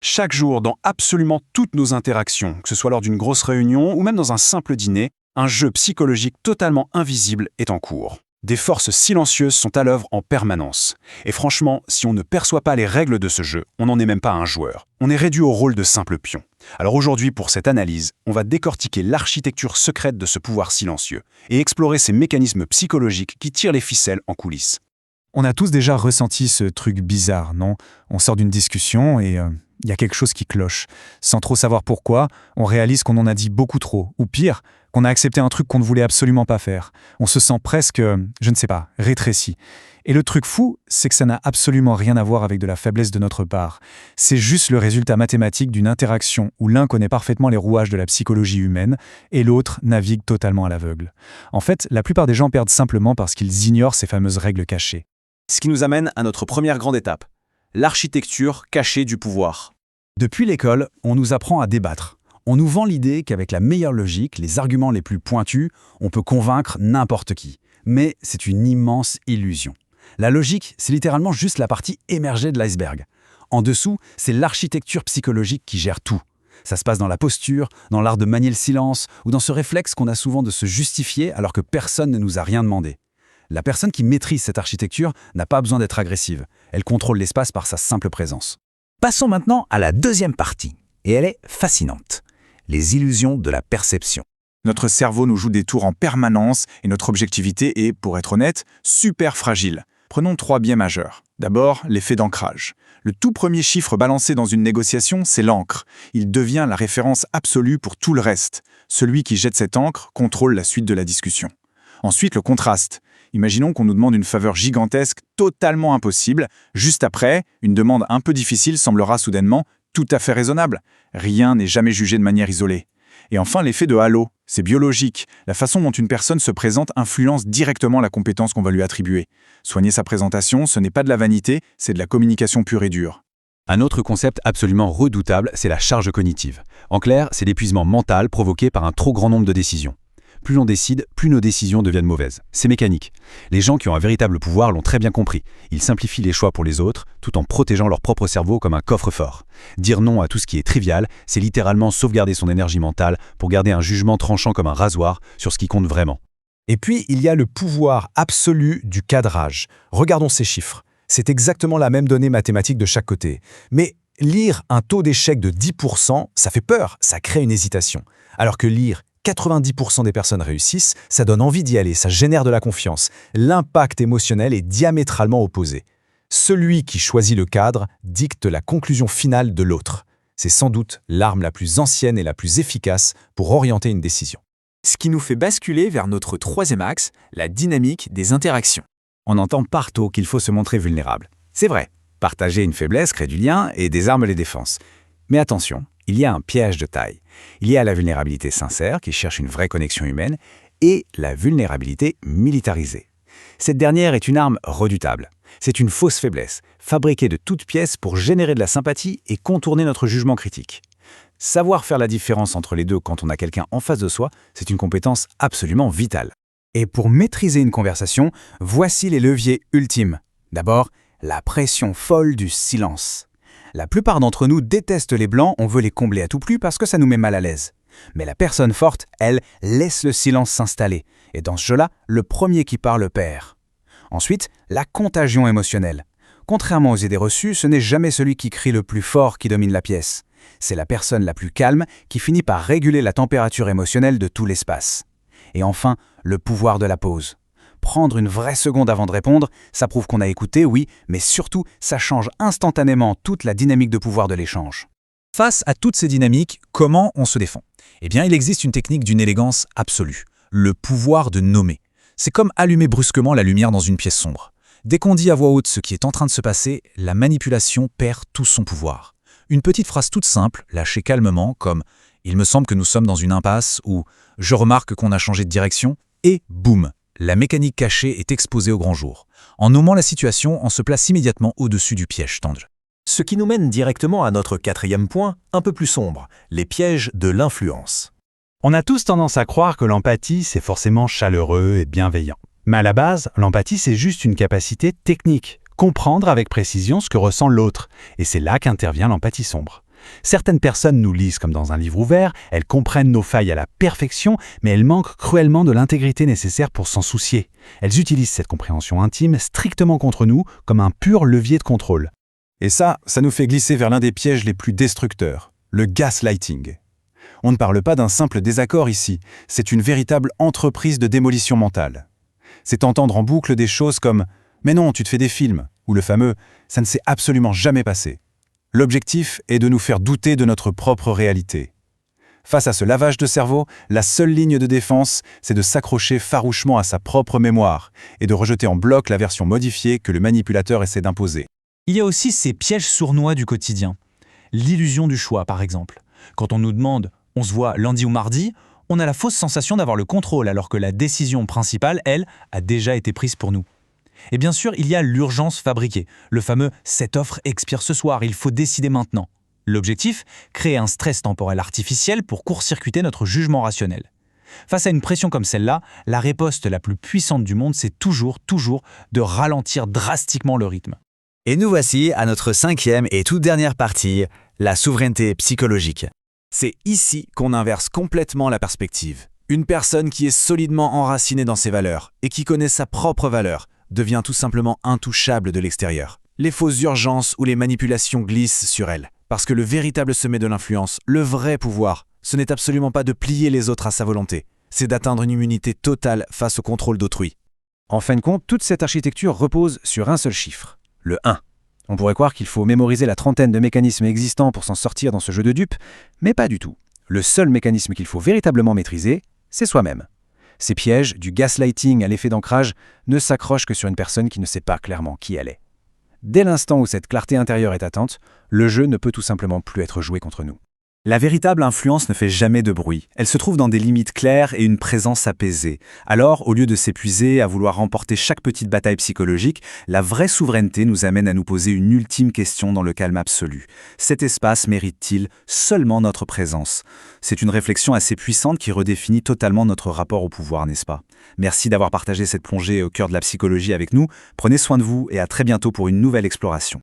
Chaque jour, dans absolument toutes nos interactions, que ce soit lors d'une grosse réunion ou même dans un simple dîner, un jeu psychologique totalement invisible est en cours. Des forces silencieuses sont à l'œuvre en permanence. Et franchement, si on ne perçoit pas les règles de ce jeu, on n'en est même pas un joueur. On est réduit au rôle de simple pion. Alors aujourd'hui, pour cette analyse, on va décortiquer l'architecture secrète de ce pouvoir silencieux et explorer ces mécanismes psychologiques qui tirent les ficelles en coulisses. On a tous déjà ressenti ce truc bizarre, non? On sort d'une discussion et y a quelque chose qui cloche. Sans trop savoir pourquoi, on réalise qu'on en a dit beaucoup trop, ou pire, qu'on a accepté un truc qu'on ne voulait absolument pas faire. On se sent presque, je ne sais pas, rétréci. Et le truc fou, c'est que ça n'a absolument rien à voir avec de la faiblesse de notre part. C'est juste le résultat mathématique d'une interaction où l'un connaît parfaitement les rouages de la psychologie humaine et l'autre navigue totalement à l'aveugle. En fait, la plupart des gens perdent simplement parce qu'ils ignorent ces fameuses règles cachées. Ce qui nous amène à notre première grande étape, l'architecture cachée du pouvoir. Depuis l'école, on nous apprend à débattre. On nous vend l'idée qu'avec la meilleure logique, les arguments les plus pointus, on peut convaincre n'importe qui. Mais c'est une immense illusion. La logique, c'est littéralement juste la partie émergée de l'iceberg. En dessous, c'est l'architecture psychologique qui gère tout. Ça se passe dans la posture, dans l'art de manier le silence, ou dans ce réflexe qu'on a souvent de se justifier alors que personne ne nous a rien demandé. La personne qui maîtrise cette architecture n'a pas besoin d'être agressive. Elle contrôle l'espace par sa simple présence. Passons maintenant à la deuxième partie, et elle est fascinante. Les illusions de la perception. Notre cerveau nous joue des tours en permanence et notre objectivité est, pour être honnête, super fragile. Prenons 3 biais majeurs. D'abord, l'effet d'ancrage. Le tout premier chiffre balancé dans une négociation, c'est l'encre. Il devient la référence absolue pour tout le reste. Celui qui jette cette encre contrôle la suite de la discussion. Ensuite, le contraste. Imaginons qu'on nous demande une faveur gigantesque, totalement impossible. Juste après, une demande un peu difficile semblera soudainement tout à fait raisonnable. Rien n'est jamais jugé de manière isolée. Et enfin, l'effet de halo. C'est biologique. La façon dont une personne se présente influence directement la compétence qu'on va lui attribuer. Soigner sa présentation, ce n'est pas de la vanité, c'est de la communication pure et dure. Un autre concept absolument redoutable, c'est la charge cognitive. En clair, c'est l'épuisement mental provoqué par un trop grand nombre de décisions. Plus l'on décide, plus nos décisions deviennent mauvaises. C'est mécanique. Les gens qui ont un véritable pouvoir l'ont très bien compris. Ils simplifient les choix pour les autres, tout en protégeant leur propre cerveau comme un coffre-fort. Dire non à tout ce qui est trivial, c'est littéralement sauvegarder son énergie mentale pour garder un jugement tranchant comme un rasoir sur ce qui compte vraiment. Et puis, il y a le pouvoir absolu du cadrage. Regardons ces chiffres. C'est exactement la même donnée mathématique de chaque côté. Mais lire un taux d'échec de 10%, ça fait peur, ça crée une hésitation. Alors que lire 90% des personnes réussissent, ça donne envie d'y aller, ça génère de la confiance. L'impact émotionnel est diamétralement opposé. Celui qui choisit le cadre dicte la conclusion finale de l'autre. C'est sans doute l'arme la plus ancienne et la plus efficace pour orienter une décision. Ce qui nous fait basculer vers notre troisième axe, la dynamique des interactions. On entend partout qu'il faut se montrer vulnérable. C'est vrai, partager une faiblesse crée du lien et désarme les défenses. Mais attention, il y a un piège de taille. Il y a la vulnérabilité sincère qui cherche une vraie connexion humaine et la vulnérabilité militarisée. Cette dernière est une arme redoutable. C'est une fausse faiblesse, fabriquée de toutes pièces pour générer de la sympathie et contourner notre jugement critique. Savoir faire la différence entre les deux quand on a quelqu'un en face de soi, c'est une compétence absolument vitale. Et pour maîtriser une conversation, voici les leviers ultimes. D'abord, la pression folle du silence. La plupart d'entre nous détestent les blancs, on veut les combler à tout prix parce que ça nous met mal à l'aise. Mais la personne forte, elle, laisse le silence s'installer. Et dans ce jeu-là, le premier qui parle perd. Ensuite, la contagion émotionnelle. Contrairement aux idées reçues, ce n'est jamais celui qui crie le plus fort qui domine la pièce. C'est la personne la plus calme qui finit par réguler la température émotionnelle de tout l'espace. Et enfin, le pouvoir de la pause. Prendre une vraie seconde avant de répondre, ça prouve qu'on a écouté, oui, mais surtout, ça change instantanément toute la dynamique de pouvoir de l'échange. Face à toutes ces dynamiques, comment on se défend? Eh bien, il existe une technique d'une élégance absolue, le pouvoir de nommer. C'est comme allumer brusquement la lumière dans une pièce sombre. Dès qu'on dit à voix haute ce qui est en train de se passer, la manipulation perd tout son pouvoir. Une petite phrase toute simple, lâchée calmement, comme « Il me semble que nous sommes dans une impasse » ou « Je remarque qu'on a changé de direction » et boum, la mécanique cachée est exposée au grand jour. En nommant la situation, on se place immédiatement au-dessus du piège tendu. Ce qui nous mène directement à notre quatrième point, un peu plus sombre, les pièges de l'influence. On a tous tendance à croire que l'empathie, c'est forcément chaleureux et bienveillant. Mais à la base, l'empathie, c'est juste une capacité technique. Comprendre avec précision ce que ressent l'autre. Et c'est là qu'intervient l'empathie sombre. Certaines personnes nous lisent comme dans un livre ouvert, elles comprennent nos failles à la perfection, mais elles manquent cruellement de l'intégrité nécessaire pour s'en soucier. Elles utilisent cette compréhension intime strictement contre nous comme un pur levier de contrôle. Et ça nous fait glisser vers l'un des pièges les plus destructeurs, le gaslighting. On ne parle pas d'un simple désaccord ici, c'est une véritable entreprise de démolition mentale. C'est entendre en boucle des choses comme « Mais non, tu te fais des films » ou le fameux « Ça ne s'est absolument jamais passé ». L'objectif est de nous faire douter de notre propre réalité. Face à ce lavage de cerveau, la seule ligne de défense, c'est de s'accrocher farouchement à sa propre mémoire et de rejeter en bloc la version modifiée que le manipulateur essaie d'imposer. Il y a aussi ces pièges sournois du quotidien. L'illusion du choix, par exemple. Quand on nous demande « on se voit lundi ou mardi », on a la fausse sensation d'avoir le contrôle alors que la décision principale, elle, a déjà été prise pour nous. Et bien sûr, il y a l'urgence fabriquée, le fameux « cette offre expire ce soir, il faut décider maintenant ». L'objectif, créer un stress temporel artificiel pour court-circuiter notre jugement rationnel. Face à une pression comme celle-là, la riposte la plus puissante du monde, c'est toujours de ralentir drastiquement le rythme. Et nous voici à notre 5e et toute dernière partie, la souveraineté psychologique. C'est ici qu'on inverse complètement la perspective. Une personne qui est solidement enracinée dans ses valeurs et qui connaît sa propre valeur devient tout simplement intouchable de l'extérieur. Les fausses urgences ou les manipulations glissent sur elle. Parce que le véritable sommet de l'influence, le vrai pouvoir, ce n'est absolument pas de plier les autres à sa volonté, c'est d'atteindre une immunité totale face au contrôle d'autrui. En fin de compte, toute cette architecture repose sur un seul chiffre, le 1. On pourrait croire qu'il faut mémoriser la trentaine de mécanismes existants pour s'en sortir dans ce jeu de dupes, mais pas du tout. Le seul mécanisme qu'il faut véritablement maîtriser, c'est soi-même. Ces pièges, du gaslighting à l'effet d'ancrage, ne s'accrochent que sur une personne qui ne sait pas clairement qui elle est. Dès l'instant où cette clarté intérieure est atteinte, le jeu ne peut tout simplement plus être joué contre nous. La véritable influence ne fait jamais de bruit. Elle se trouve dans des limites claires et une présence apaisée. Alors, au lieu de s'épuiser à vouloir remporter chaque petite bataille psychologique, la vraie souveraineté nous amène à nous poser une ultime question dans le calme absolu. Cet espace mérite-t-il seulement notre présence? C'est une réflexion assez puissante qui redéfinit totalement notre rapport au pouvoir, n'est-ce pas? Merci d'avoir partagé cette plongée au cœur de la psychologie avec nous. Prenez soin de vous et à très bientôt pour une nouvelle exploration.